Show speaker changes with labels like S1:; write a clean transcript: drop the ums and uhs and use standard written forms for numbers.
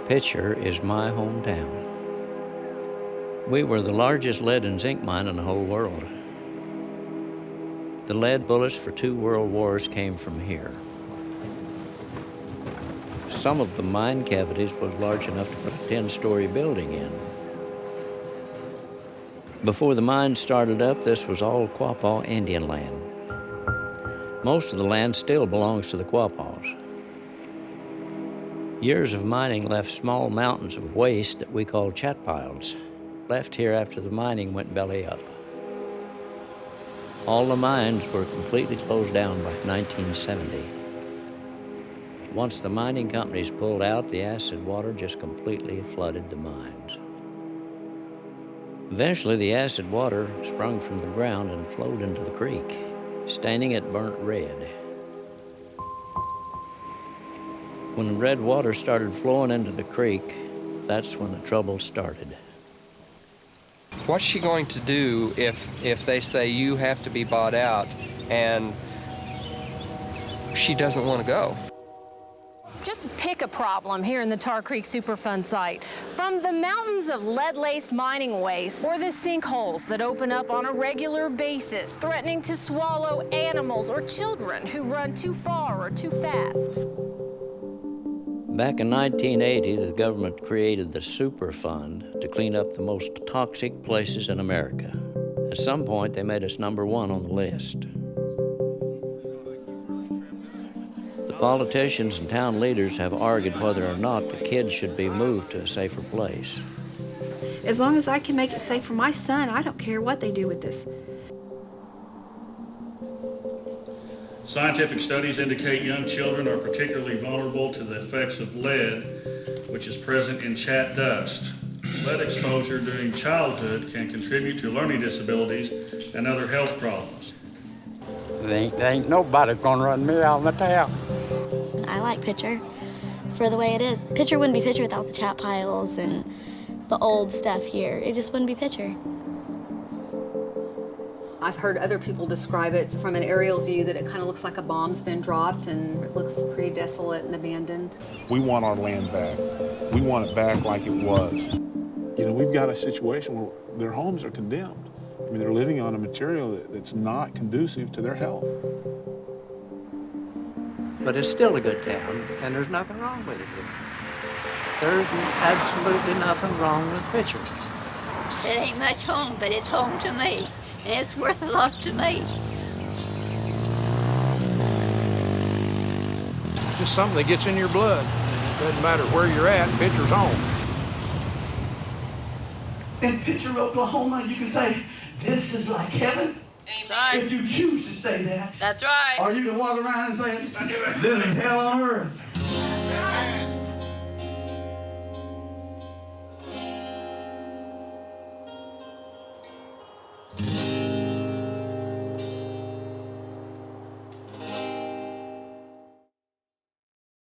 S1: Picher is my hometown. We were the largest lead and zinc mine in the whole world. The lead bullets for 2 world wars came from here. Some of the mine cavities was large enough to put a 10-story building in. Before the mine started up, this was all Quapaw Indian land. Most of the land still belongs to the Quapaws. Years of mining left small mountains of waste that we call chat piles, left here after the mining went belly up. All the mines were completely closed down by 1970. Once the mining companies pulled out, the acid water just completely flooded the mines. Eventually, the acid water sprung from the ground and flowed into the creek, staining it burnt red. When the red water started flowing into the creek, that's when the trouble started.
S2: What's she going to do if they say you have to be bought out and she doesn't want to go?
S3: Just pick a problem here in the Tar Creek Superfund site. From the mountains of lead-laced mining waste or the sinkholes that open up on a regular basis, threatening to swallow animals or children who run too far or too fast.
S1: Back in 1980, the government created the Superfund to clean up the most toxic places in America. At some point, they made us #1 on the list. The politicians and town leaders have argued whether or not the kids should be moved to a safer place.
S4: As long as I can make it safe for my son, I don't care what they do with this.
S5: Scientific studies indicate young children are particularly vulnerable to the effects of lead, which is present in chat dust. Lead exposure during childhood can contribute to learning disabilities and other health problems.
S6: There ain't nobody gonna run me out of my town.
S7: I like Picher for the way it is. Picher wouldn't be Picher without the chat piles and the old stuff here. It just wouldn't be Picher.
S8: I've heard other people describe it from an aerial view that it kind of looks like a bomb's been dropped and it looks pretty desolate and abandoned.
S9: We want our land back. We want it back like it was. You know, we've got a situation where their homes are condemned. I mean, they're living on a material that's not conducive to their health.
S1: But it's still a good town, and there's nothing wrong with it here. There's absolutely nothing wrong with Picher.
S10: It ain't much home, but it's home to me. And it's worth a lot to me.
S11: It's just something that gets in your blood. Doesn't matter where you're at, Picher's home.
S12: In Picher, Oklahoma, you can say, this is like heaven.
S10: That's right.
S12: If you choose to say that.
S10: That's right.
S12: Or you can walk around and say, this is hell on earth.